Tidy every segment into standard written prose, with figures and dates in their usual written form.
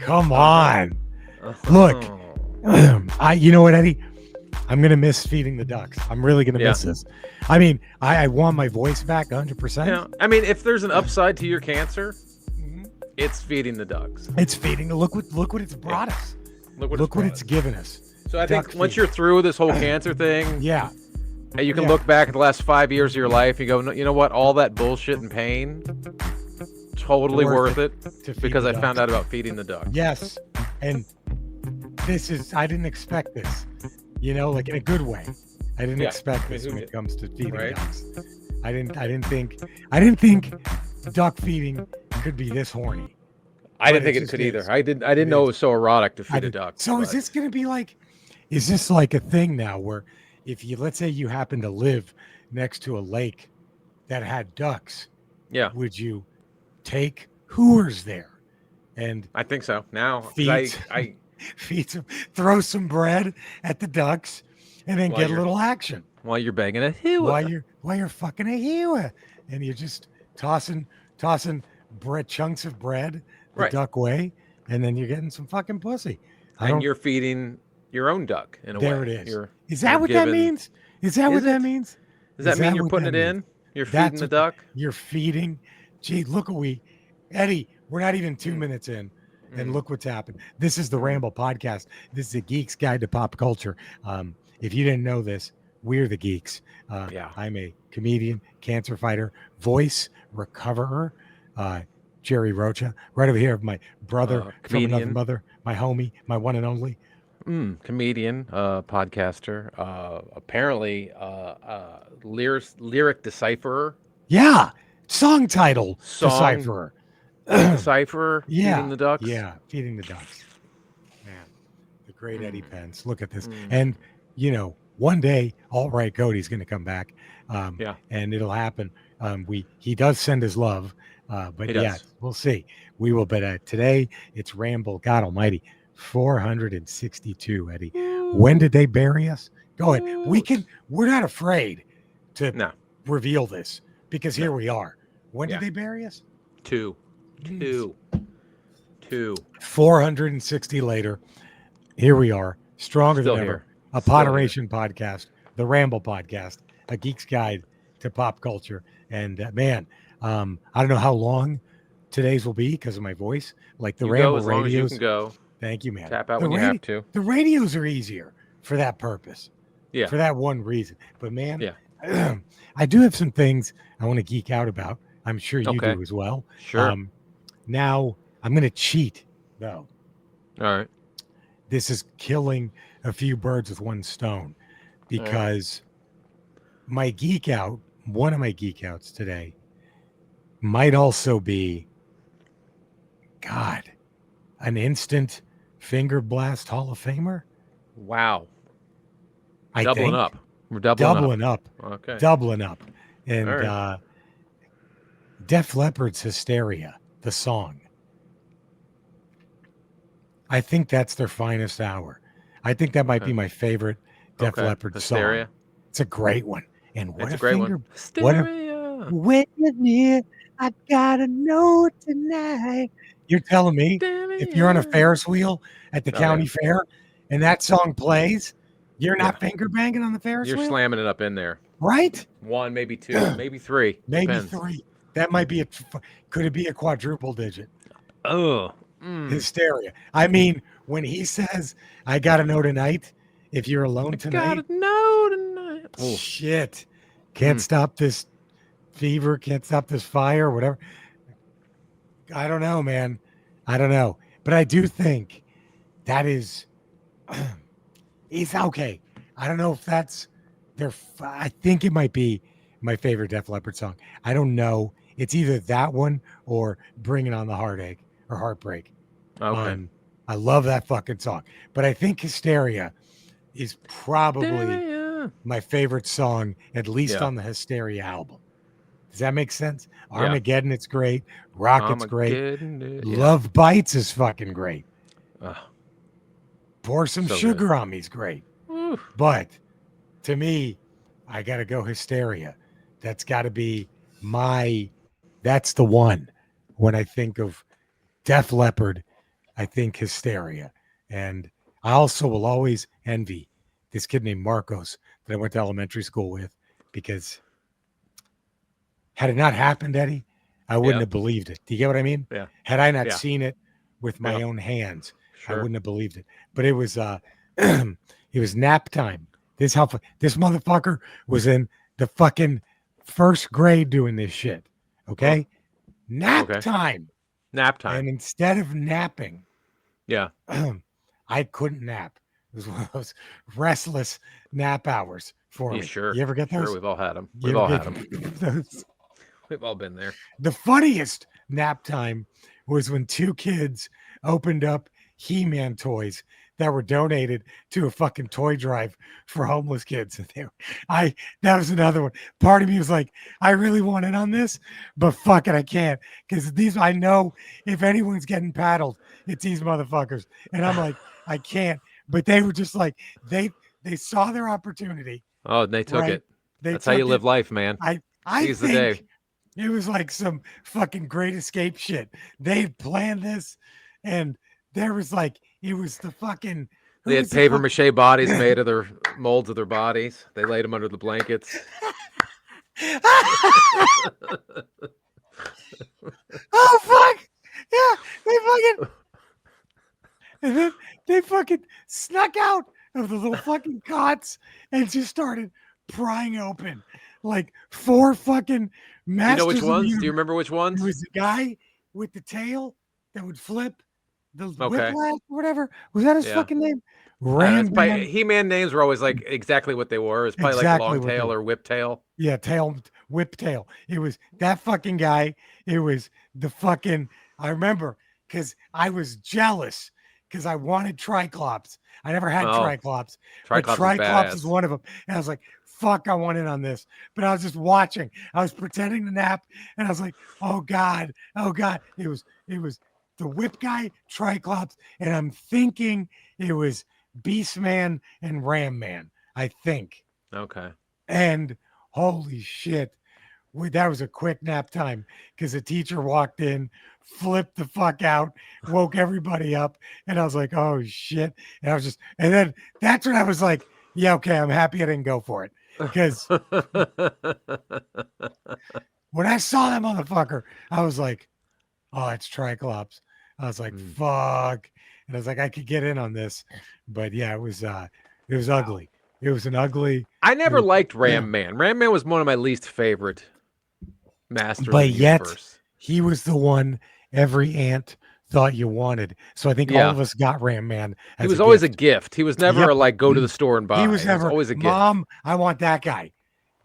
Come on. Look, you know what, Eddie? I'm going to miss feeding the ducks. I'm really going to miss this. I mean, I want my voice back 100%. Yeah. I mean, if there's an upside to your cancer, it's feeding the ducks. It's feeding. Look what it's brought us. Look what it's given us. So I think once you're through this whole cancer thing, you can look back at the last 5 years of your life and go, you know what? All that bullshit and pain, totally worth it because I found out about feeding the ducks. Yes. And I didn't expect this, like in a good way. I didn't expect this when it comes to feeding ducks. I didn't think duck feeding could be this horny. I didn't think it could either. I didn't know it was so erotic to feed a duck. So is this going to be is this like a thing now where if let's say you happen to live next to a lake that had ducks, would you take hooers there? And I think so. Now feed some, throw some bread at the ducks, and then get a little action while you're banging a hua. While you're fucking a hua, and you're just tossing chunks of bread the duck way, and then you're getting some fucking pussy. And you're feeding your own duck in a way. There it is. Is that what that means? Is that what that means? Does that mean you're putting it in? You're feeding the duck? You're feeding. Gee, look Eddie, we're not even 2 minutes in. And look what's happened. This is the Ramble podcast. This is a Geek's Guide to Pop Culture. If you didn't know this, we're the geeks. I'm a comedian, cancer fighter, voice recoverer, Jerry Rocha. Right over here, my brother from another mother, my homie, my one and only. Comedian, podcaster, apparently lyric decipherer. Yeah, song title decipherer. Decipherer, feeding the ducks. Yeah, feeding the ducks. Man, the great Eddie Pence. Look at this. And, one day, All Right Cody's going to come back. And it'll happen. He does send his love. But we'll see. We will. But today, it's Ramble. God almighty. 462, Eddie. When did they bury us? Go ahead. We're not afraid to reveal this because here we are. When did they bury us? 2. 460 later, here we are, stronger Still than here. ever. A Potteration podcast, the Ramble podcast, a geek's guide to pop culture. And man, I don't know how long today's will be because of my voice. Like the Ramble as long radios. as you can go. Thank you, man. Tap out when you have to. The radios are easier for that purpose. Yeah. For that one reason. But man, I do have some things I want to geek out about. I'm sure you do as well. Sure. Now, I'm going to cheat, though. All right. This is killing a few birds with one stone because my geek out, one of my geek outs today, might also be, an instant finger blast Hall of Famer. Wow. We're doubling up. Okay. Doubling up. And Def Leppard's Hysteria, the song. I think that's their finest hour. I think that might be my favorite Def Leppard Hysteria. song. It's a great one. And what it's a a great finger, one. Hysteria. When you're near, I gotta know tonight. You're telling me if you're on a Ferris wheel at the county fair and that song plays, you're not finger banging on the Ferris wheel? You're slamming it up in there. Right? 1, maybe 2, maybe 3. Maybe Depends. 3. That might be could it be a quadruple digit? Oh. Hysteria. I mean, when he says, I gotta know tonight, if you're alone tonight. Gotta know tonight. Oh. Shit. Can't stop this fever, can't stop this fire, whatever. I don't know, man. I don't know. But I do think that is it's okay. I don't know if that's I think it might be my favorite Def Leppard song. I don't know. It's either that one or Bringing on the Heartache or Heartbreak. Okay. I love that fucking song. But I think Hysteria is probably my favorite song, at least on the Hysteria album. Does that make sense? Armageddon, it's great. Rocket's great. Love Bites is fucking great. Pour Some Sugar on Me's great. But to me, I got to go Hysteria. That's got to be that's the one when I think of Def Leppard I think hysteria. And I also will always envy this kid named Marcos that I went to elementary school with, because had it not happened, Eddie, I wouldn't have believed it. Do you get what I mean? Yeah. Had I not seen it with my own hands, I wouldn't have believed it. But it was it was nap time. This motherfucker was in the fucking first grade doing this shit. Okay? Nap time. Nap time. And instead of napping, yeah, I couldn't nap. It was one of those restless nap hours for me. Sure. You ever get those? Sure, we've all had them. We've all had them. Those? We've all been there. The funniest nap time was when two kids opened up He-Man toys that were donated to a fucking toy drive for homeless kids. And that was another one. Part of me was like, I really want in on this, but fuck it, I can't. Because I know if anyone's getting paddled, it's these motherfuckers. And I'm like, I can't. But they were just like, they saw their opportunity. Oh, and they took it. That's how you live life, man. I Seize the day. It was like some fucking Great Escape shit. They planned this, and there was like, it was the fucking. They had paper mache bodies made of their molds of their bodies. They laid them under the blankets. Oh fuck! Yeah, and then they fucking snuck out of the little fucking cots and just started prying open like 4 fucking masters. You know which ones? Do you remember which ones? It was the guy with the tail that would flip the whiplash or whatever. Was that his fucking name? He-Man names were always like exactly what they were. It's probably like long tail or whip tail. Yeah, whip tail. It was that fucking guy. It was the fucking. I remember because I was jealous because I wanted Triclops. I never had Triclops. Triclops is one of them. And I was like, fuck, I want in on this. But I was just watching. I was pretending to nap. And I was like, oh God. It was the whip guy, Triclops. And I'm thinking it was Beastman and Ram Man, I think. Okay. And holy shit. That was a quick nap time because the teacher walked in, flipped the fuck out, woke everybody up, and I was like, "Oh shit!" And then that's when I was like, "Yeah, okay, I'm happy I didn't go for it," because when I saw that motherfucker, I was like, "Oh, it's Triclops." I was like, "Fuck," and I was like, "I could get in on this," but yeah, it was ugly. It was an ugly. I never liked Ram Man. Ram Man was one of my least favorite masters. But yet, he was the one every aunt thought you wanted. So I think all of us got Ram Man. He was always a gift. He was never like go to the store and buy. He was never always a gift. Mom, I want that guy.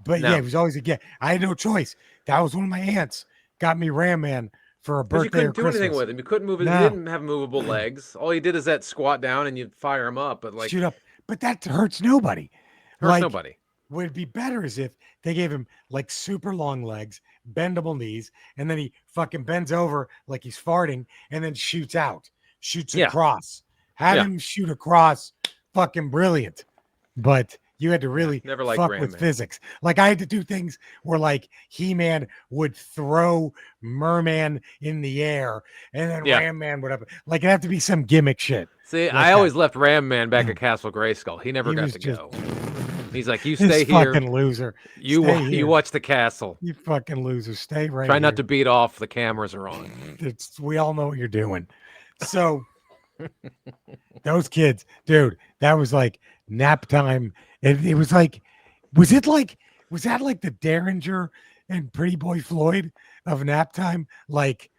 But yeah, he was always a gift. I had no choice. That was one of my aunts got me Ram Man for a birthday or Christmas. You couldn't do anything with him. You couldn't move it. He didn't have movable legs. All he did is that squat down and you'd fire him up. But like shoot up. But that hurts nobody. Nobody. What would be better is if they gave him like super long legs, bendable knees, and then he fucking bends over like he's farting and then shoots across. Have him shoot across, fucking brilliant. But you had to really fuck with physics. Like I had to do things where like He-Man would throw Merman in the air and then Ram Man would have like it had to be some gimmick shit. See, like I always left Ram Man back at Castle Grayskull. He never got to go. He's like, you stay here. Fucking loser. You watch the castle. You fucking loser. Stay right Try not to beat off. The cameras are on. We all know what you're doing. So those kids, dude, that was like nap time. It was like, was that like the Derringer and Pretty Boy Floyd of nap time? Like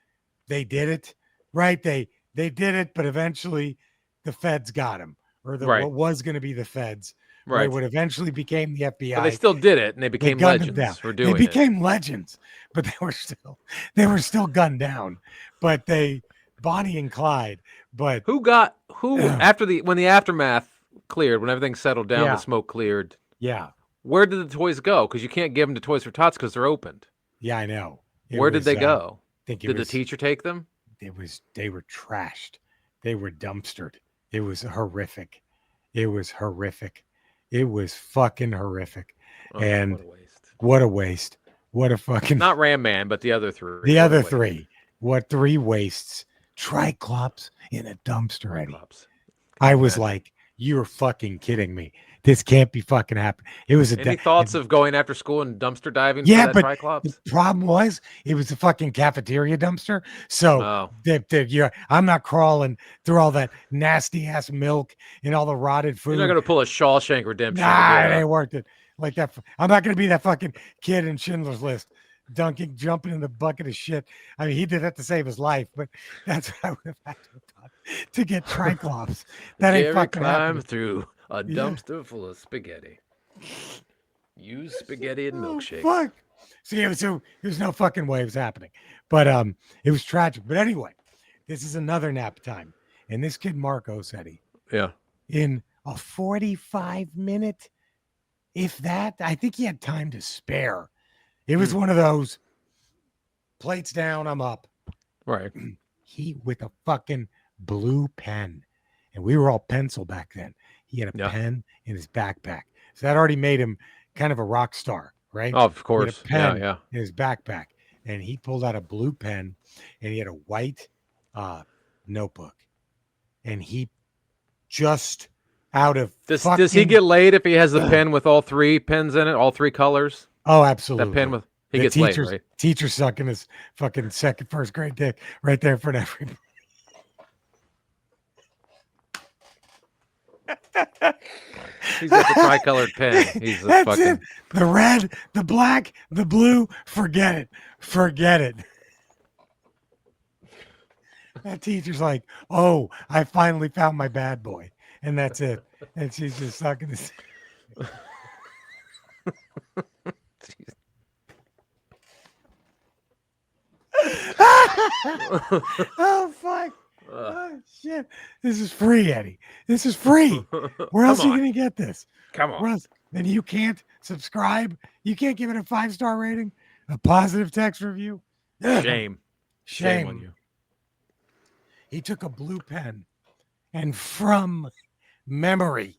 they did it, right? They did it, but eventually the feds got him, or what was going to be the feds. Right. What eventually became the FBI. But they still did it, and they became legends for doing it. They became legends, but they were still gunned down. But Bonnie and Clyde. But who after when the aftermath cleared, when everything settled down, the smoke cleared. Yeah. Where did the toys go? Because you can't give them to Toys for Tots because they're opened. Yeah, I know. Where did they go? Did the teacher take them? They were trashed. They were dumpstered. It was horrific. It was fucking horrific. Oh, and what a waste. What a fucking not Ram Man, but the other three. The other three. What 3 wastes? Triclops in a dumpster, Eddie. Triclops. I was like, you're fucking kidding me. This can't be fucking happening. It was Any thoughts of going after school and dumpster diving for that Triclops? The problem was it was a fucking cafeteria dumpster. So I'm not crawling through all that nasty ass milk and all the rotted food. You're not going to pull a Shawshank Redemption. Nah, it ain't worth it. Like that. I'm not going to be that fucking kid in Schindler's List. Jumping in the bucket of shit. I mean, he did that to save his life, but that's what I would have had to have done to get Triclops. That ain't fucking happening. Through a dumpster full of spaghetti. Use spaghetti and milkshake. Fuck. See, there's no fucking way it was happening, but it was tragic. But anyway, this is another nap time, and this kid Marco said in a 45-minute, if that, I think he had time to spare. It was one of those plates down, I'm up. Right. He with a fucking blue pen. And we were all pencil back then. He had a pen in his backpack. So that already made him kind of a rock star, right? Oh, of course. He had a pen in his backpack. And he pulled out a blue pen and he had a white notebook. And he just out of does he get laid if he has the pen with all three pens in it, all three colors? Oh, absolutely. That pen with he gets laid, right? Teacher sucking his fucking first grade dick right there in front of everybody. He's got the tricolored pen. He's a fucking it. The red, the black, the blue. Forget it. Forget it. That teacher's like, oh, I finally found my bad boy. And that's it. And she's just sucking his. Oh, fuck. Oh, shit. This is free, Eddie. This is free. Where else are you going to get this? Come on. And you can't subscribe? You can't give it a 5-star rating? A positive text review? Shame on you. He took a blue pen and from memory,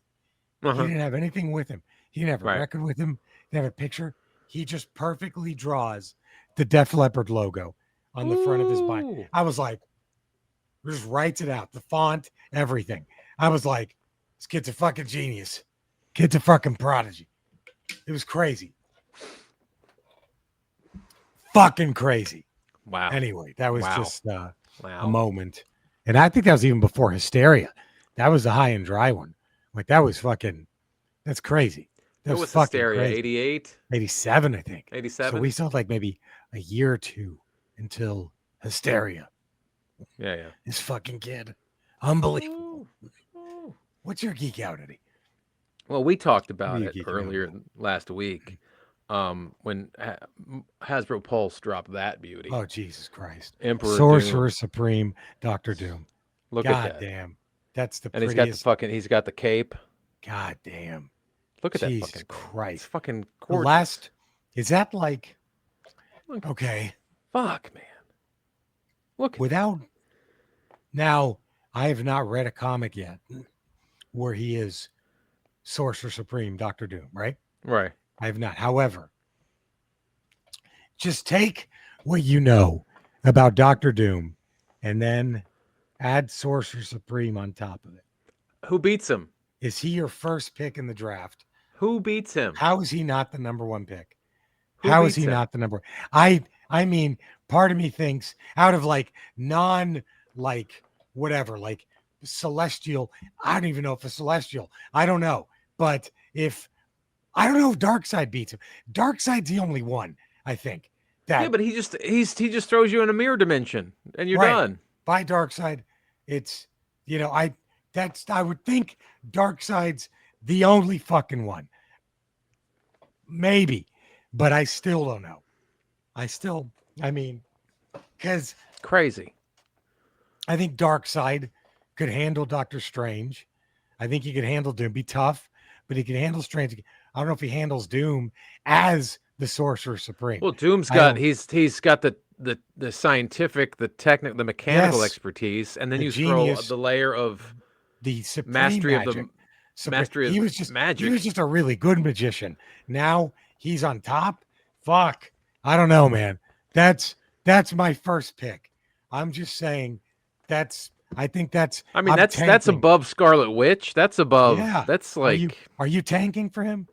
he didn't have anything with him. He didn't have a record with him. He didn't have a picture. He just perfectly draws the Def Leppard logo on the front of his bike. I was like, just writes it out, the font, everything. I was like, this kid's a fucking genius. Kid's a fucking prodigy. It was crazy. Fucking crazy. Wow. Anyway, that was just a moment. And I think that was even before Hysteria. That was the high and dry one. Like, that was fucking, that's crazy. That was fucking Hysteria, 88? 87, I think. 87? So we saw like maybe a year or two until Hysteria. Yeah. This fucking kid. Unbelievable. Ooh. What's your geek out, Eddie? Well, we talked about it earlier last week when Hasbro Pulse dropped that beauty. Oh, Jesus Christ. Emperor Sorcerer Doom. Supreme, Dr. Doom. Look at that. God damn. That's the and prettiest. He's got the cape. God damn. Look at Jesus that fucking Christ. It's fucking gorgeous. Is that like, okay. Fuck, man. Look Now, I have not read a comic yet where he is Sorcerer Supreme, Dr. Doom, right? Right. I have not. However, just take what you know about Dr. Doom and then add Sorcerer Supreme on top of it. Who beats him? Is he your first pick in the draft? Who beats him? How is he not the number one pick? How is he not the number one? I mean, part of me thinks out of like whatever, like celestial. I don't even know if a celestial. I don't know. But I don't know if Darkseid beats him. Darkseid's the only one, I think. But he just throws you in a mirror dimension and you're done. By Darkseid, it's I would think Darkseid's the only fucking one. Maybe, but I still don't know. Because crazy. I think Darkseid could handle Doctor Strange. I think he could handle Doom. Be tough, but he can handle Strange. I don't know if he handles Doom as the Sorcerer Supreme. Well, Doom's got he's got the scientific, the technical, the mechanical expertise, and then you throw the layer of the supreme mastery magic. of the mastery of magic. He was just a really good magician. Now he's on top. Fuck. I don't know, man. That's my first pick. I'm just saying I think that's. I mean, that's above Scarlet Witch. That's above. Yeah. That's like. Are you tanking for him?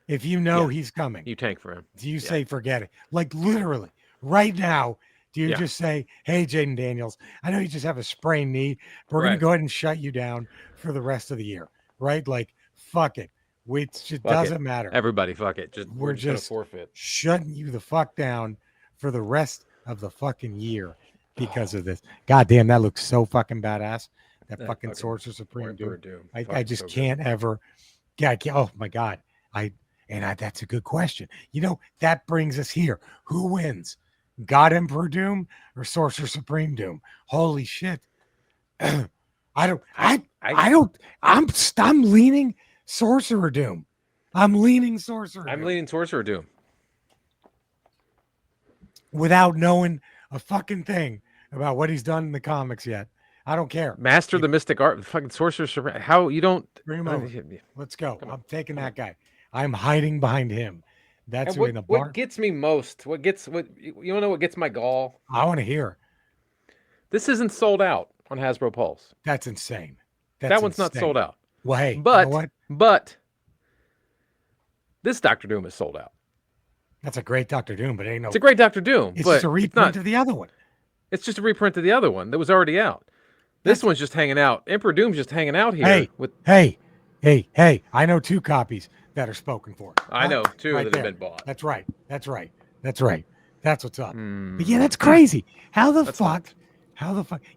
If you know he's coming, you tank for him. Do you say forget it? Like literally right now, do you just say, "Hey, Jaden Daniels, I know you just have a sprained knee, but we're gonna go ahead and shut you down for the rest of the year, right? Like, fuck it. It doesn't matter. Everybody, fuck it. We're just gonna forfeit. Shutting you the fuck down for the rest of the fucking year because of this. God damn, that looks so fucking badass. That fucking Sorcerer Supreme Doom. I just can't ever. Yeah, I can't. Oh my God. That's a good question. That brings us here. Who wins? God Emperor Doom or Sorcerer Supreme Doom? Holy shit. I'm leaning Sorcerer Doom. I'm leaning Sorcerer Doom. Without knowing a fucking thing about what he's done in the comics yet. I don't care. Master the mystic art, fucking Sorcerer Supreme. How you don't bring him over. Let's go. I'm taking that guy. I'm hiding behind him. That's who in the bar. What gets me most? You want to know what gets my gall? I want to hear. This isn't sold out on Hasbro Pulse. That's insane. That one's not sold out. Well, hey, but you know what? But this Doctor Doom is sold out. That's a great Doctor Doom, but ain't no. It's a great Doctor Doom. It's just a reprint of the other one. It's just a reprint of the other one that was already out. This one's just hanging out. Emperor Doom's just hanging out here. Hey! I know 2 copies that are spoken for. I know 2 that have been bought. That's right. That's what's up. But yeah, that's crazy. How the fuck?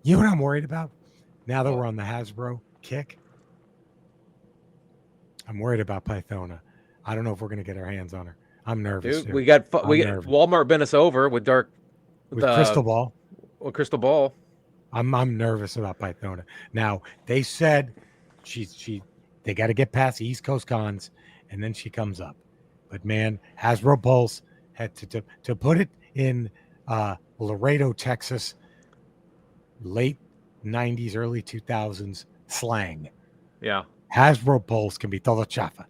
You know what I'm worried about? Now that we're on the Hasbro kick, I'm worried about Pythona. I don't know if we're gonna get our hands on her. I'm nervous. Dude, we got Walmart bent us over with Crystal Ball. With Crystal Ball. I'm nervous about Pythona. Now they said they got to get past the East Coast cons, and then she comes up. But man, Hasbro Pulse had to put it in Laredo, Texas, late 90s, early 2000s slang. Yeah. Hasbro Pulse can be todo chafa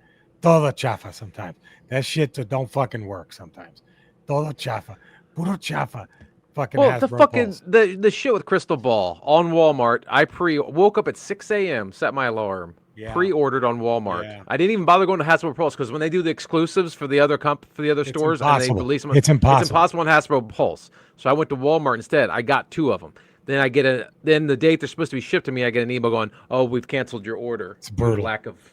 sometimes. That shit don't fucking work sometimes. Todo chafa, puro chafa. Fucking well, Hasbro the fucking Pulse. the shit with Crystal Ball on Walmart. I woke up at 6 a.m. set my alarm. Yeah. Pre-ordered on Walmart. Yeah. I didn't even bother going to Hasbro Pulse because when they do the exclusives for the other stores and they release them, it's impossible. It's impossible on Hasbro Pulse. So I went to Walmart instead. I got 2 of them. Then then the date they're supposed to be shipped to me, I get an email going, "Oh, we've canceled your order." It's brutal. Lack of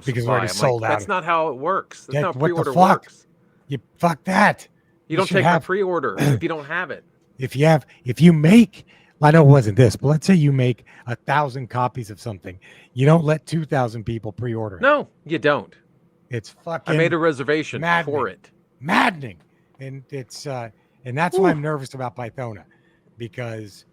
because supply. Already sold out. That's not how it works. That's not how pre-order works. You fuck that. You don't take my pre-order if you don't have it. If you make, I know it wasn't this, but let's say you make 1,000 copies of something, you don't let 2,000 people pre-order it. No, you don't. It's fucking. I made a reservation for it. Maddening, and it's and that's why I'm nervous about Pythona, because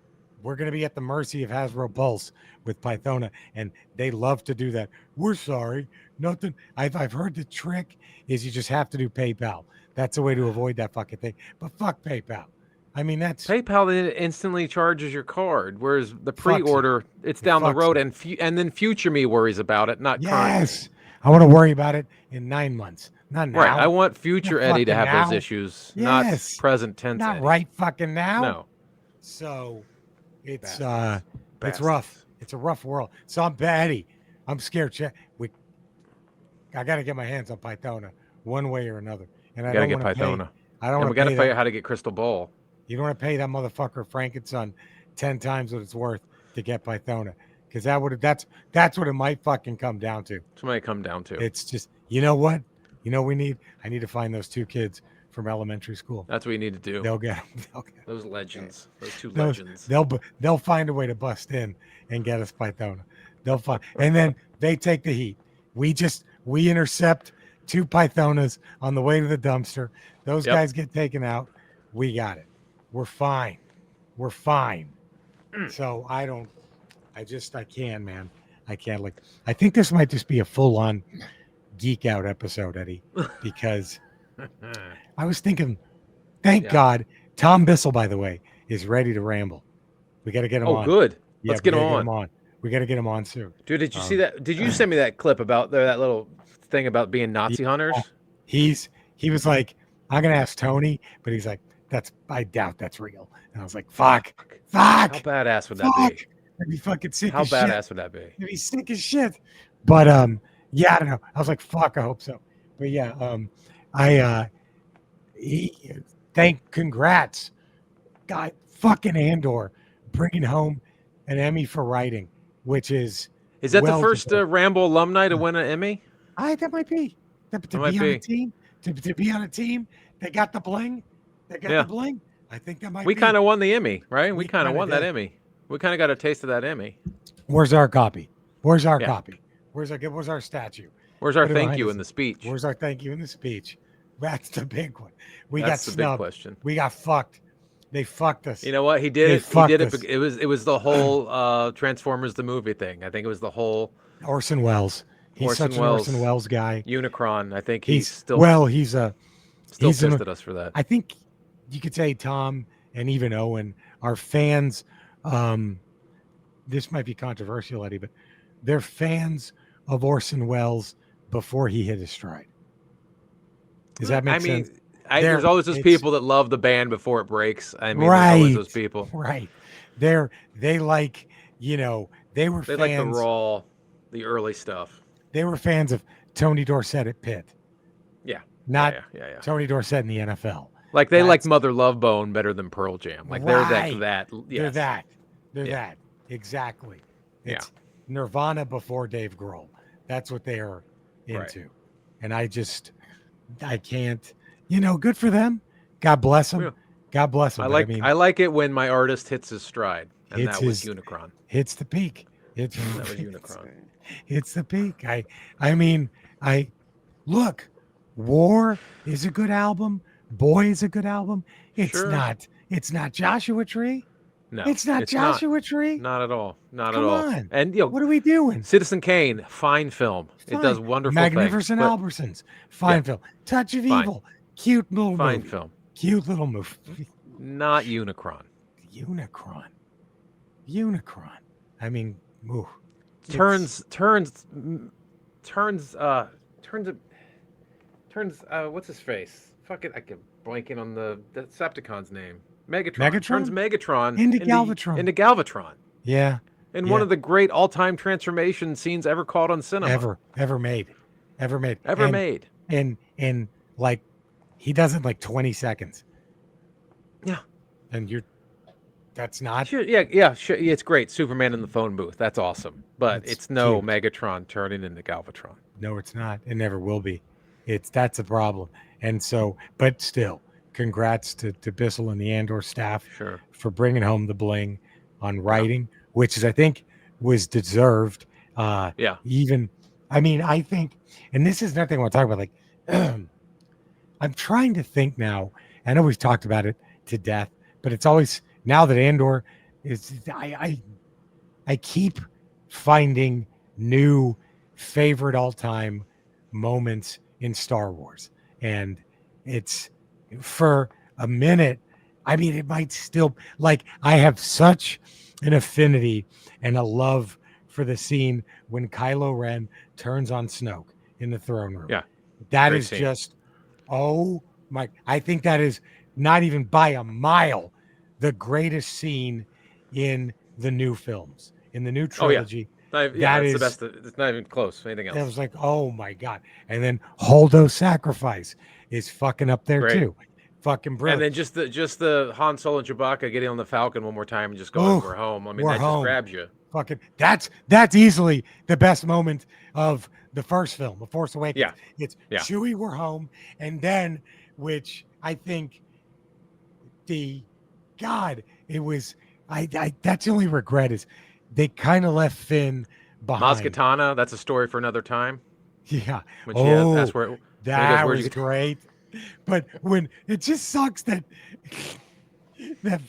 we're going to be at the mercy of Hasbro Pulse with Pythona, and they love to do that. We're sorry, nothing. I've heard the trick is you just have to do PayPal. That's a way to avoid that fucking thing. But fuck PayPal. I mean, that's PayPal. It instantly charges your card, whereas the pre-order, it's down the road, and then future me worries about it, not current. Yes, I want to worry about it in 9 months, not now. Right, I want future Eddie to have those issues, not present tense. Not Eddie. Right fucking now. No. So it's it's rough. It's a rough world. So I'm Eddie. I'm scared. I got to get my hands on Pythona one way or another, and I gotta get Pythona. I don't. We got to figure out how to get Crystal Ball. You don't want to pay that motherfucker Frankenson 10 times what it's worth to get Pythona, because that's what it might fucking come down to. It's what it might come down to. It's just, you know what? You know what we need? I need to find those 2 kids from elementary school. That's what you need to do. They'll get those legends. Those 2 legends. They'll find a way to bust in and get us Pythona. They'll find, and then they take the heat. We intercept 2 Pythonas on the way to the dumpster. Those guys get taken out. We got it. We're fine. So I can't, man. I can't. I think this might just be a full-on geek out episode, Eddie, because I was thinking, thank God, Tom Bissell, by the way, is ready to ramble. We got to get him on. Oh, good. Let's get him on. We got to get him on soon. Dude, did you see that? Did you send me that clip about that little thing about being Nazi hunters? He was like, I'm going to ask Tony, but he's like, I doubt that's real. And I was like, fuck. Fuck. How badass would that be? I'd be fucking sick How as shit. badass would that be? I'd be sick as shit. But yeah, I don't know. I was like, fuck, I hope so. But yeah, congrats, God, fucking Andor, bringing home an Emmy for writing, which is that the first Ramble alumni to win an Emmy? That might be. To be on a team, to be on a team that got the bling, the bling. I think that might. We kind of won the Emmy, right? We kind of won that Emmy. We kind of got a taste of that Emmy. Where's our copy? Where's our copy? Where's our statue? Where's our thank you in the speech? Where's our thank you in the speech? That's the big one. That's the big question. We got fucked. They fucked us. You know what? He did it. He did it. It was the whole Transformers the movie thing. I think it was the whole Orson Welles. He's such an Orson Welles guy. Unicron. I think he's still pissed at us for that. I think you could say Tom and even Owen are fans. This might be controversial, Eddie, but they're fans of Orson Welles before he hit his stride. Does that make sense? There's always those people that love the band before it breaks. There's always those people. Right. They like, they were fans. They like the raw, the early stuff. They were fans of Tony Dorsett at Pitt. Yeah. Not Tony Dorsett in the NFL. Like they like Mother Love Bone better than Pearl Jam. Like they're that. Yes. They're that. Exactly. It's Nirvana before Dave Grohl. That's what they are into. Right. And I can't, good for them. God bless them. Yeah. God bless them. I like it when my artist hits his stride. And that was Unicron. Hits the peak. That was Unicron. It's the peak. Look, War is a good album. Boy is a good album. It's not Joshua Tree. No, it's not Joshua Tree. Not at all. Not Come at all. On. And what are we doing? Citizen Kane, fine film. Fine. It does wonderful Magnificent things. Albertsons, fine film. Touch of Evil, cute little fine movie. Film. Cute little movie. Not Unicron. Unicron. I mean, ooh. Turns what's his face? Fuck it, I keep blanking on the Decepticon's name. Megatron turns Megatron into Galvatron. Yeah. In one of the great all-time transformation scenes ever caught on cinema. Ever made. And like he does it in like 20 seconds. Yeah. And that's not. Sure, yeah. Sure, it's great. Superman in the phone booth. That's awesome. But it's no cute. Megatron turning into Galvatron. No, it's not. It never will be. That's a problem. And so, but still, congrats to Bissell and the Andor staff for bringing home the bling on writing, which is, I think, was deserved. Even, I think, and this is nothing I want to talk about. Like, I'm trying to think now. I know we've talked about it to death, but it's always now that Andor is. I keep finding new favorite all-time moments in Star Wars, and it's for a minute. It might still I have such an affinity and a love for the scene when Kylo Ren turns on Snoke in the throne room. Yeah, that is scene. Just my. I think that is not even by a mile the greatest scene in the new films, in the new trilogy. That's the best. It's not even close. Anything else? It was like, oh my God. And then Holdo's sacrifice is fucking up there too. Fucking brilliant. And then just the Han Solo and Chewbacca getting on the Falcon one more time and just going, we're home. That just grabs you. Fucking that's easily the best moment of the first film, The Force Awakens. Yeah. It's Chewie, we're home. And then, which I think it was that's the only regret is they kind of left Finn behind. Maz Kanata, that's a story for another time. Yeah. That's where that was great. But when it just sucks that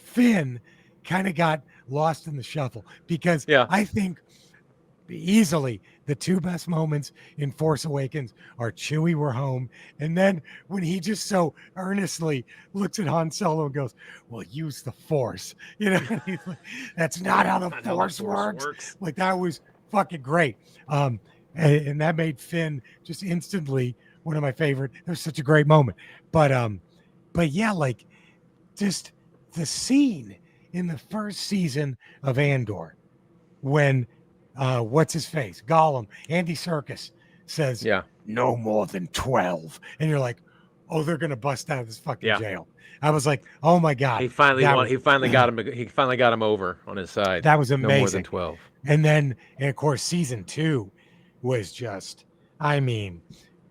Finn kind of got lost in the shuffle because I think easily the two best moments in Force Awakens are Chewie, we're home, and then when he just so earnestly looks at Han Solo and goes, well, use the Force. That's not how the Force works. Like, that was fucking great. And that made Finn just instantly one of my favorite. It was such a great moment. But yeah, like, just the scene in the first season of Andor when what's his face? Gollum, Andy Serkis says, no more than 12. And you're like, oh, they're gonna bust out of this fucking jail. I was like, oh my God. He finally got him over on his side. That was amazing. No more than 12. And of course, season 2 was just, I mean,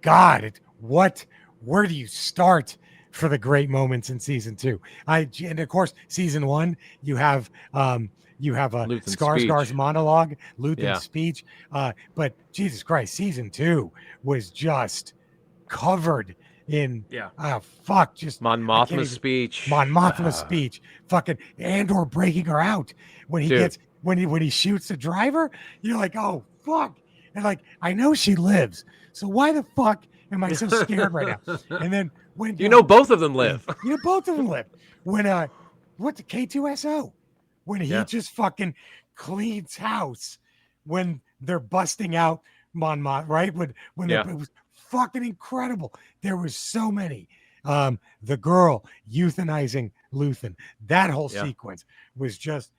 God, where do you start for the great moments in season 2? And of course, season 1, you have a Skarsgård's monologue, Luthen's speech. But Jesus Christ, season 2 was just covered in just Mon Mothma's speech. Mon Mothma's speech. Fucking Andor breaking her out when he when he shoots the driver. You're like, oh fuck. And like, I know she lives, so why the fuck am I so scared right now? And then when both of them live. Both of them live. When what's the K2SO? When he just fucking cleans house when they're busting out Mon Mothma, right? When it was fucking incredible. There was so many. The girl euthanizing Luthen. That whole sequence was just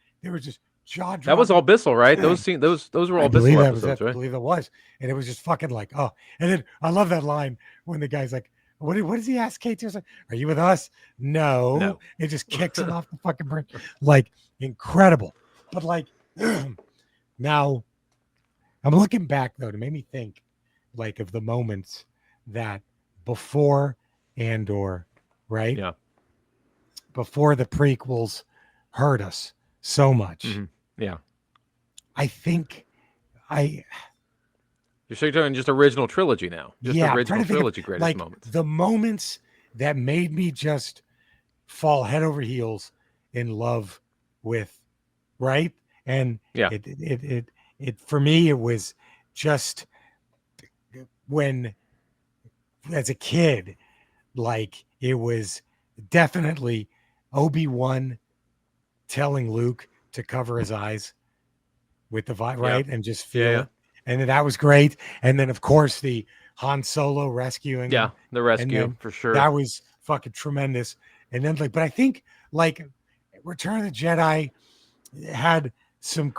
jaw-dropping. That was all Bissell, right? Those were all Bissell episodes, right? I believe it was. And it was just fucking like, oh. And then I love that line when the guy's like, what does he ask Kate? Like, are you with us? No. It just kicks it off the fucking bridge. Like, incredible. But like, now I'm looking back though to make me think like of the moments that before Andor, right? Yeah. Before the prequels hurt us so much. Mm-hmm. Yeah. I think You're talking just original trilogy now. Just original trilogy greatest moments. The moments that made me just fall head over heels in love with, right? And it for me, it was just when, as a kid, like it was definitely Obi-Wan telling Luke to cover his eyes with the right and just feel it. And then that was great. And then of course the Han Solo rescuing. Yeah, the rescue for sure. That was fucking tremendous. And then but I think like Return of the Jedi had some,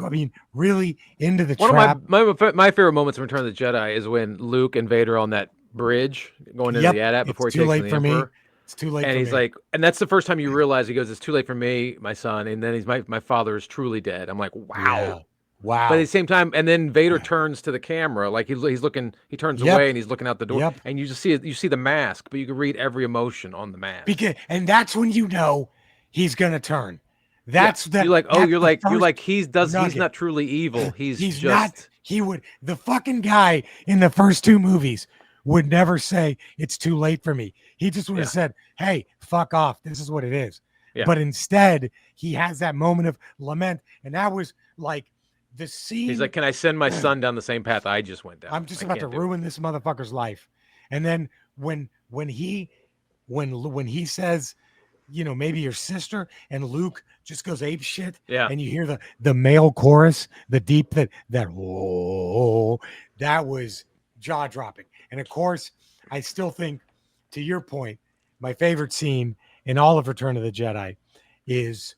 really into the trap. Of my favorite moments in Return of the Jedi is when Luke and Vader on that bridge going into the AT-AT before he takes the Emperor. It's too late. And he's like, and that's the first time you realize, he goes, it's too late for me, my son. And then he's my father is truly dead. I'm like, wow. Yeah. Wow. But at the same time, and then Vader turns to the camera, like he's looking, he turns away and he's looking out the door, and you just see it. You see the mask, but you can read every emotion on the mask. And that's when you know he's gonna turn. That's that. You're like he's not truly evil. He's just not. He would, the fucking guy in the first 2 movies would never say it's too late for me. He just would have said, hey, fuck off. This is what it is. Yeah. But instead, he has that moment of lament, and that was like the scene. He's like, can I send my son down the same path I just went down? I'm just about to ruin this motherfucker's life. And then when he says, maybe your sister, and Luke just goes ape shit. Yeah. And you hear the male chorus, the deep that oh, that was jaw dropping. And of course, I still think, to your point, my favorite scene in all of Return of the Jedi is,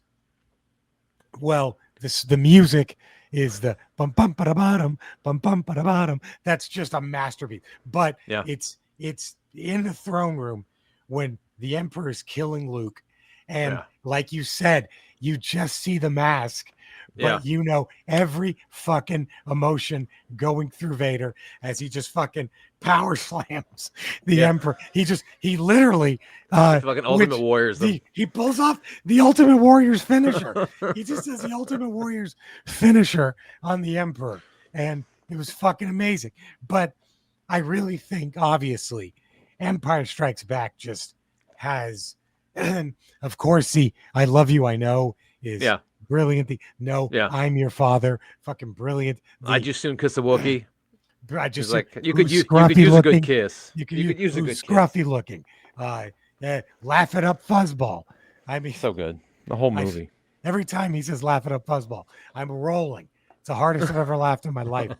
the music is the bum bum ba bottom bum bum ba bottom. That's just a masterpiece. But it's in the throne room when the Emperor is killing Luke, and like you said, you just see the mask, but every fucking emotion going through Vader as he just fucking power slams the Emperor. He literally fucking Ultimate Warriors. He pulls off the Ultimate Warriors finisher. He just does the Ultimate Warriors finisher on the Emperor, and it was fucking amazing. But I really think, obviously, Empire Strikes Back just has, and of course, the "I love you, I know" is brilliant. I'm your father, fucking brilliant. I just soon kiss a Wookiee. I just like you could use a good kiss. You could use a good scruffy kiss. Looking. Laugh it up, fuzzball. I mean, so good. The whole movie. Every time he says "laugh it up, fuzzball," I'm rolling. It's the hardest I've ever laughed in my life.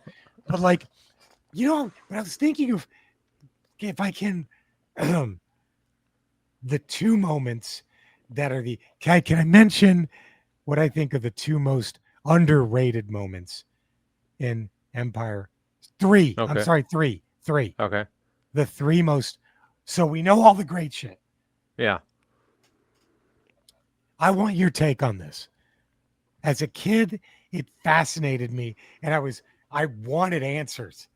But but I was thinking of, if I can, the 2 moments that are can I mention what I think are the two most underrated moments in Empire. Three. Okay. I'm sorry, three. Okay. The three most. So we know all the great shit. Yeah. I want your take on this. As a kid, it fascinated me, and I wanted answers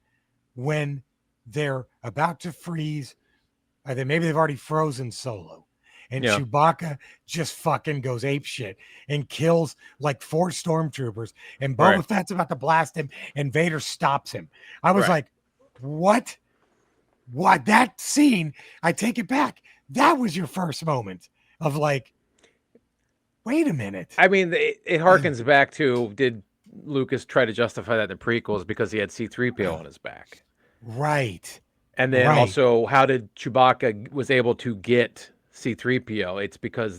when they're about to freeze, or maybe they've already frozen Solo, and Chewbacca just fucking goes ape shit and kills like 4 stormtroopers, and Boba Fett's about to blast him, and Vader stops him. I was like, what? What? That scene, I take it back. That was your first moment of like, wait a minute. I mean, it harkens back to, did Lucas try to justify that in the prequels because he had C-3PO on his back? Right. And then also, how did Chewbacca was able to get C-3PO? It's because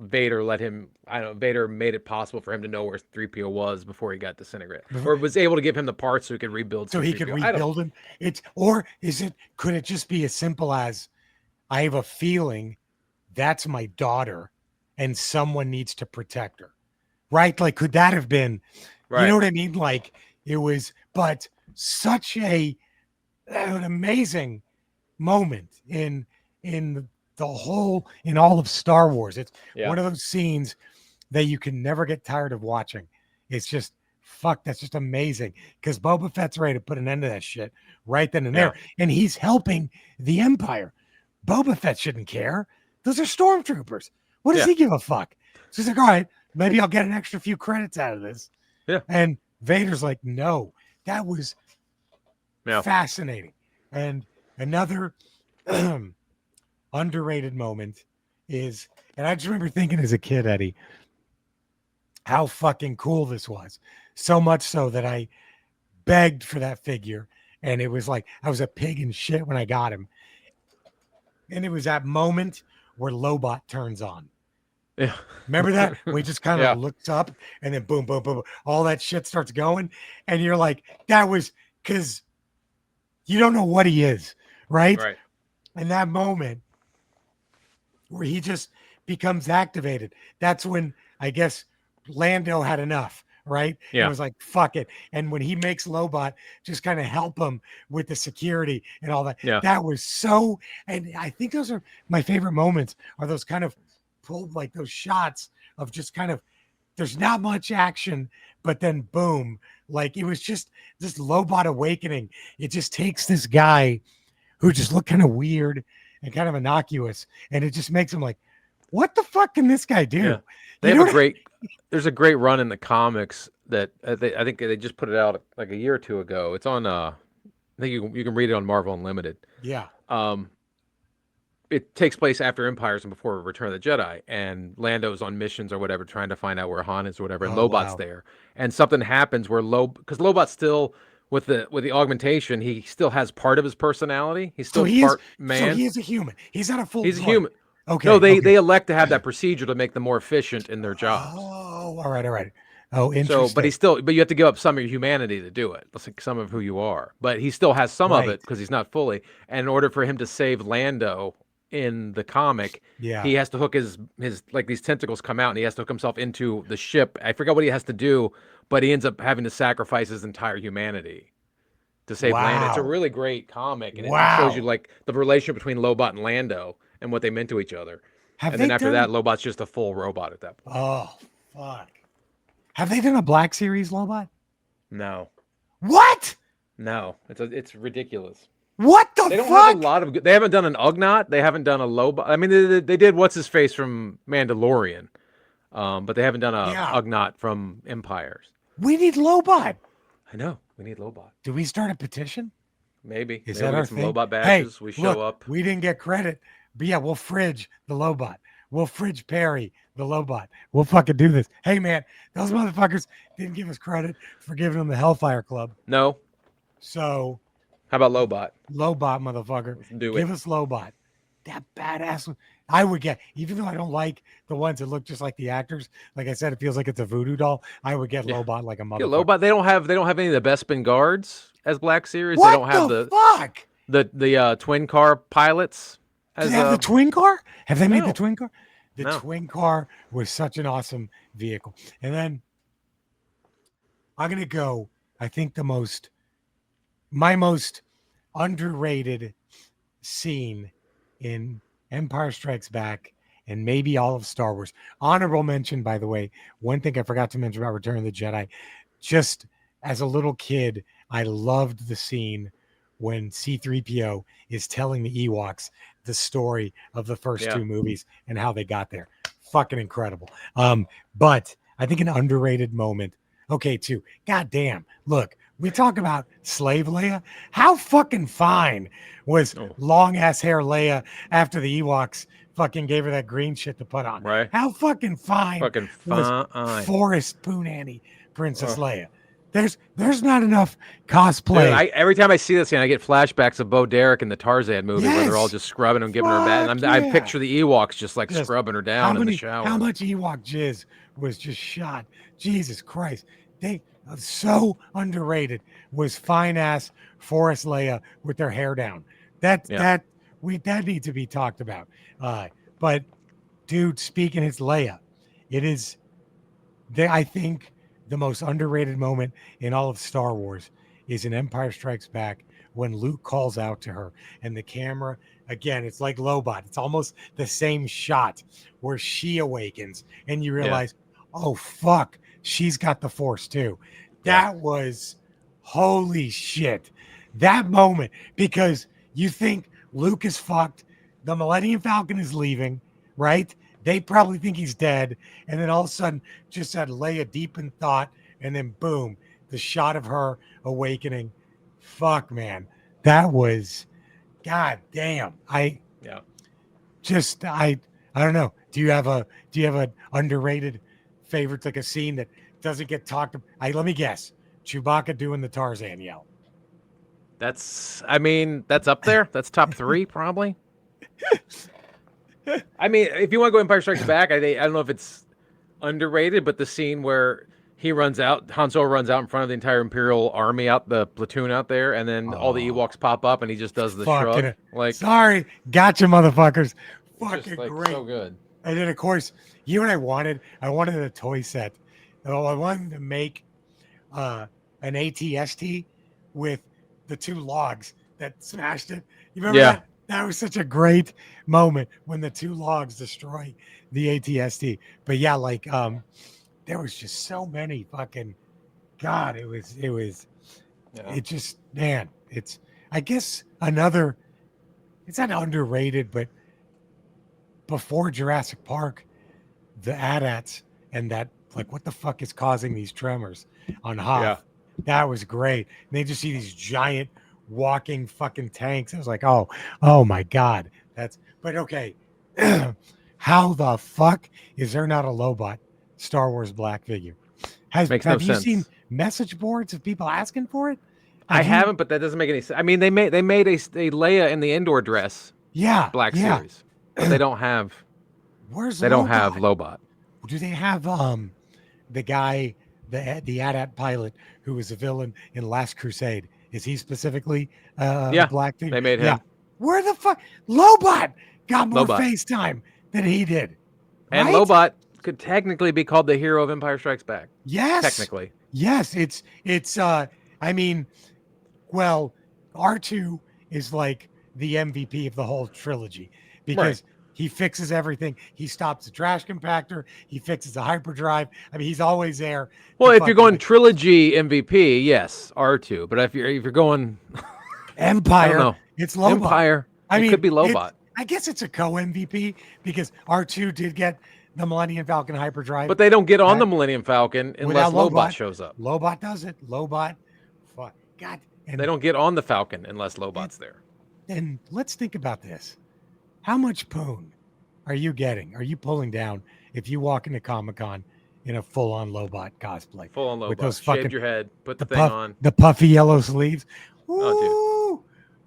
Vader let him, Vader made it possible for him to know where 3PO was before he got disintegrated. Or was able to give him the parts so he could rebuild So C-3PO. he could rebuild him? Could it just be as simple as, I have a feeling that's my daughter and someone needs to protect her, right? Like, could that have been, you know what I mean? Like, it was, but such an amazing moment in all of Star Wars. It's one of those scenes that you can never get tired of watching. It's just, fuck, that's just amazing, because Boba Fett's ready to put an end to that shit right then and there, and he's helping the Empire. Boba Fett shouldn't care. Those are stormtroopers. What does he give a fuck? So he's like, all right, maybe I'll get an extra few credits out of this. Yeah. And Vader's like, no. That was fascinating. And another underrated moment is, and I just remember thinking as a kid, Eddie, how fucking cool this was. So much so that I begged for that figure. And it was like, I was a pig in shit when I got him. And it was that moment where Lobot turns on. Yeah. Remember that? We just kind of looks up, and then boom, boom, boom. All that shit starts going. And you're like, that was because you don't know what he is, right? Right. And that moment where he just becomes activated, that's when I guess Lando had enough, right? Yeah. It was like, fuck it. And when he makes Lobot just kind of help him with the security and all that, that was so, and I think those are my favorite moments, are those kind of pulled, like those shots of just kind of, there's not much action, but then boom, like it was just this Lobot awakening. It just takes this guy who just looked kind of weird and kind of innocuous, and it just makes him like, what the fuck can this guy do? Yeah. They have a great, there's a great run in the comics that I think they just put it out like a year or two ago. It's on, I think you can read it on Marvel Unlimited. Yeah. It takes place after Empires and before Return of the Jedi, and Lando's on missions or whatever, trying to find out where Han is or whatever, and Lobot's there, and something happens where because Lobot's still with the augmentation, he still has part of his personality. He's still part man. So he is a human. He's not a full. He's a human. Okay. No, they elect to have that procedure to make them more efficient in their jobs. Oh, all right. Oh, interesting. So, but you have to give up some of your humanity to do it. That's like some of who you are. But he still has some of it because he's not fully. And in order for him to save Lando in the comic, he has to hook his like these tentacles come out, and he has to hook himself into the ship. I forgot what he has to do, but he ends up having to sacrifice his entire humanity to save Lando. It's a really great comic, and it shows you like the relationship between Lobot and Lando and what they meant to each other. Then after that, Lobot's just a full robot at that point. Oh, fuck. Have they done a Black Series Lobot? No. What? No. It's ridiculous. What the fuck? They don't have a lot of. They haven't done an Ugnaught. They haven't done a Lobot. I mean, they did what's his face from Mandalorian, but they haven't done a Ugnaught from Empires. We need Lobot. I know. We need Lobot. Do we start a petition? Maybe. Is that our some thing? Lobot badges. Hey, we show up. We didn't get credit, but yeah, we'll fridge the Lobot. We'll fridge Perry the Lobot. We'll fucking do this. Hey man, those motherfuckers didn't give us credit for giving them the Hellfire Club. No. So. How about Lobot? Lobot, motherfucker. Give us Lobot. That badass one. I would get, even though I don't like the ones that look just like the actors. Like I said, it feels like it's a voodoo doll. I would get Lobot like a motherfucker. Lobot. They don't have any of the Bespin guards as Black Series. What they don't have the fuck? The twin car pilots. Do they have the twin car? Have they made the twin car? The twin car was such an awesome vehicle. And then I'm going to go, I think my most underrated scene in Empire Strikes Back and maybe all of Star Wars. Honorable mention, by the way, one thing I forgot to mention about Return of the Jedi, just as a little kid, I loved the scene when C3PO is telling the Ewoks the story of the first two movies and how they got there. Fucking incredible. But I think an underrated moment. Okay, too. God damn. Look, we talk about slave Leia. How fucking fine was long ass hair Leia after the Ewoks fucking gave her that green shit to put on? Right. How fucking fine was Forest Poonanny Princess Leia? There's not enough cosplay. Dude, every time I see this scene, I get flashbacks of Bo Derek in the Tarzan movie where they're all just scrubbing and giving her a bath. And I picture the Ewoks just like scrubbing her down in the shower. How much Ewok jizz was just shot? Jesus Christ. They so underrated was fine ass Forest Leia with their hair down. That needs to be talked about. But dude, speaking it's Leia, it is I think the most underrated moment in all of Star Wars is in Empire Strikes Back when Luke calls out to her and the camera, again, it's like Lobot. It's almost the same shot where she awakens and you realize, oh, fuck, she's got the Force too. That was holy shit. That moment, because you think Luke is fucked. The Millennium Falcon is leaving, right? They probably think he's dead. And then all of a sudden, just had Leia deep in thought. And then boom, the shot of her awakening. Fuck, man. That was, god damn. I don't know. Do you have an underrated favorite, like a scene that doesn't get talked about? Let me guess. Chewbacca doing the Tarzan yell. That's up there. That's top 3, probably. I mean, if you want to go Empire Strikes Back, I don't know if it's underrated, but the scene where Han Solo runs out in front of the entire Imperial army, the platoon out there, and then all the Ewoks pop up, and he just does the shrug. Like, sorry, gotcha, motherfuckers. Fucking great, so good. And then of course, you know what I wanted? I wanted a toy set. Oh, I wanted to make an ATST with the 2 logs that smashed it. You remember that? That was such a great moment when the 2 logs destroy the ATST. But yeah, like there was just so many fucking it just, man, it's, I guess it's not underrated, but before Jurassic Park, the AT-ATs and that, like, what the fuck is causing these tremors on Hoth? That was great. And they just see these giant walking fucking tanks. I was like, oh my God. But okay. How the fuck is there not a Lobot Star Wars black figure? Have you seen message boards of people asking for it? I haven't, but that doesn't make any sense. I mean, they made a Leia in the indoor dress. Black series. But they don't have don't have Lobot. Do they have the guy, the AT-AT pilot who was a villain in Last Crusade? Is he specifically a black figure? They made him. Yeah. Where the fuck? Lobot got more face time than he did. Right? And Lobot could technically be called the hero of Empire Strikes Back. Yes. Technically. Yes. It's I mean, well, R2 is like the MVP of the whole trilogy because he fixes everything. He stops the trash compactor. He fixes the hyperdrive. I mean, he's always there. Well, if you're going trilogy MVP, yes, R2. But if you're going Empire, it's Lobot. Empire. I mean, it could be Lobot. I guess it's a co-MVP because R2 did get the Millennium Falcon hyperdrive. But they don't get on the Millennium Falcon unless Lobot shows up. Lobot does it. Lobot. Fuck. God. And they don't get on the Falcon unless Lobot's there. And let's think about this. How much poon are you getting? Are you pulling down if you walk into Comic-Con in a full-on Lobot cosplay? Full-on Lobot. With those shaved your head. Put the thing on. The puffy yellow sleeves. Ooh, oh,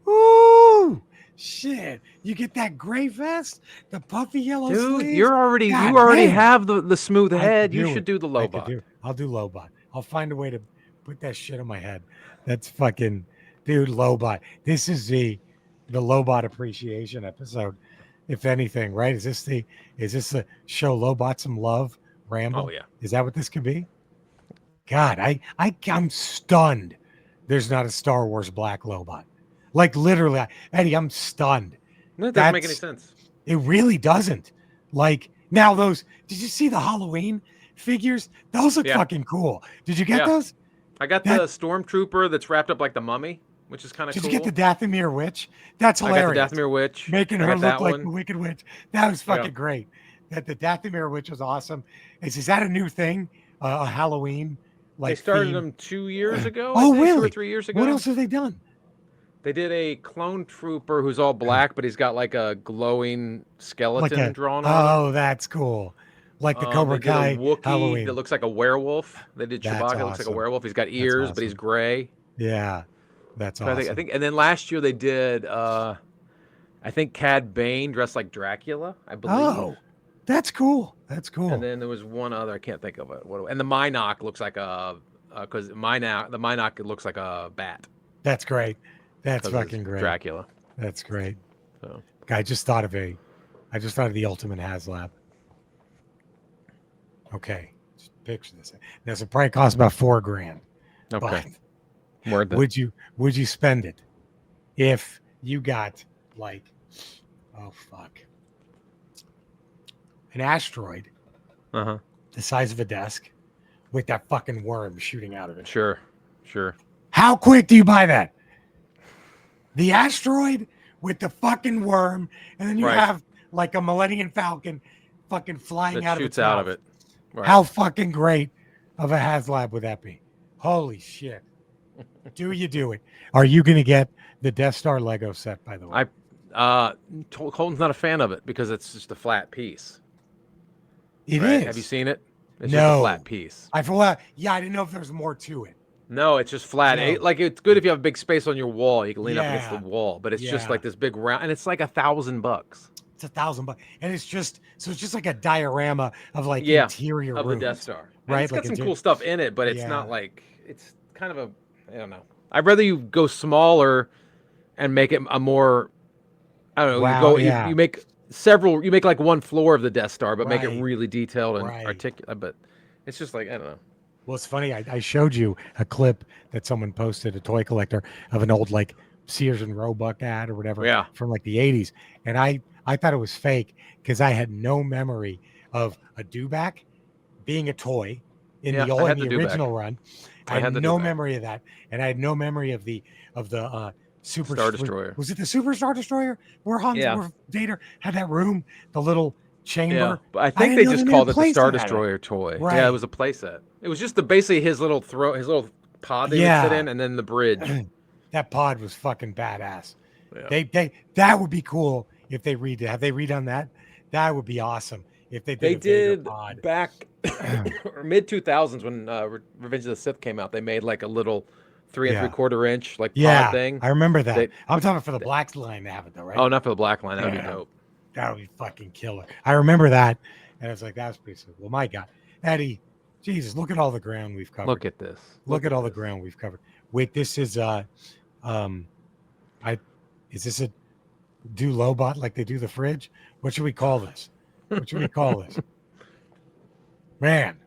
dude. Ooh. Shit. You get that gray vest, the puffy yellow sleeves. Dude, you already have the smooth head. You should do the Lobot. I'll do Lobot. I'll find a way to put that shit on my head. That's fucking, dude, Lobot. This is the Lobot appreciation episode. if anything, right? Is this the show Lobot some love, Ramble? Oh yeah. Is that what this could be? God, I'm stunned. There's not a Star Wars Black Lobot. Like literally, Eddie, I'm stunned. That doesn't make any sense. It really doesn't. Like now, those. Did you see the Halloween figures? Those look fucking cool. Did you get those? I got the Stormtrooper that's wrapped up like the mummy, which is kind of cool. Did you get the Dathomir Witch? That's hilarious. I got the Dathomir Witch. Making her look like the Wicked Witch. That was fucking great. That the Dathomir Witch was awesome. Is that a new thing? A Halloween? Like they started them 2 years ago. Oh, really? 2 or 3 years ago. What else have they done? They did a clone trooper who's all black, but he's got like a glowing skeleton drawn on him. Oh, that's cool. Like the Cobra Kai Wookiee Halloween. that looks like a werewolf. They did Chewbacca, looks like a werewolf. He's got ears, but he's gray. Yeah, that's awesome. I think, and then last year they did, I think Cad Bane dressed like Dracula, I believe. Oh, that's cool. That's cool. And then there was one other, I can't think of it. And the Minoc looks like because the Minoc looks like a bat. That's great. That's fucking great. Dracula. That's great. So, I just thought of the Ultimate HasLab. Okay, just picture this. Now, it probably costs about $4,000. okay. But would you spend it if you got like, oh fuck, an asteroid, the size of a desk, with that fucking worm shooting out of it? Sure. How quick do you buy that? The asteroid with the fucking worm, and then you have like a Millennium Falcon fucking flying out of its mouth. Out of it. Right. How fucking great of a HasLab would that be? Holy shit. Do you do it? Are you going to get the Death Star Lego set, by the way? Colton's not a fan of it because it's just a flat piece. It is. Have you seen it? It's just a flat piece. I didn't know if there was more to it. No, it's just flat. No. It's good if you have a big space on your wall. You can lean up against the wall, but it's just like this big round, and it's like $1,000. It's $1,000, and it's just like a diorama of like interior of rooms, the Death Star. Right, And it's got some cool stuff in it, but it's not like it's kind of I don't know. I'd rather you go smaller and make it a more. I don't know. Wow, you make several. You make like one floor of the Death Star, but make it Right. really detailed and Right. articulate. But it's just like I don't know. Well, it's funny. I showed you a clip that someone posted, a toy collector, of an old like Sears and Roebuck ad or whatever from like the 80s. And I thought it was fake because I had no memory of a dewback being a toy in the original run. I had no memory of that. And I had no memory of the Super Star Destroyer. Was it the Super Star Destroyer where where Vader had that room, the little chamber? Yeah, but I think they just called it the Star Destroyer toy. Right. Yeah, it was a playset. It was just basically his little pod they would sit in, and then the bridge. That pod was fucking badass. Yeah. That would be cool if they redid. Have they redone that? That would be awesome if they did. They did pod. Back mid 2000s when Revenge of the Sith came out. They made like a little 3 3/4 inch like pod thing. I remember that. I'm talking for the black line to have it though, right? Oh, not for the black line. That would be dope. That would be fucking killer. I remember that, and I was like, "That's pretty sick." Well, my God, Eddie, Jesus, look at all the ground we've covered. Look at this. Look at all the ground we've covered. Wait, this is is this a do Lobot like they do the fridge? What should we call this? What should we call this? Man,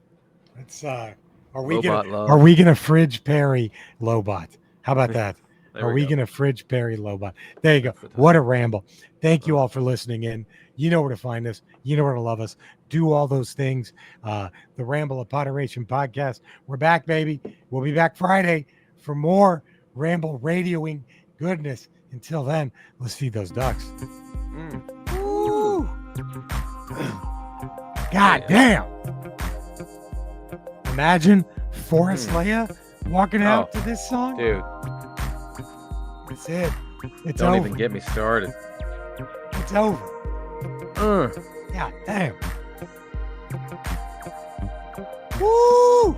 it's are we gonna fridge Perry Lobot? How about that? Are we gonna fridge Perry Lobot? There you go. What a ramble. Thank you all for listening in. You know where to find us. You know where to love us. Do all those things. The Ramble of Moderation podcast. We're back, baby. We'll be back Friday for more Ramble radioing goodness. Until then, let's feed those ducks. Ooh. God damn. Imagine Forrest Leia walking out to this song. Dude. That's it. It's Don't over. even get me started. It's over. God damn. Woo!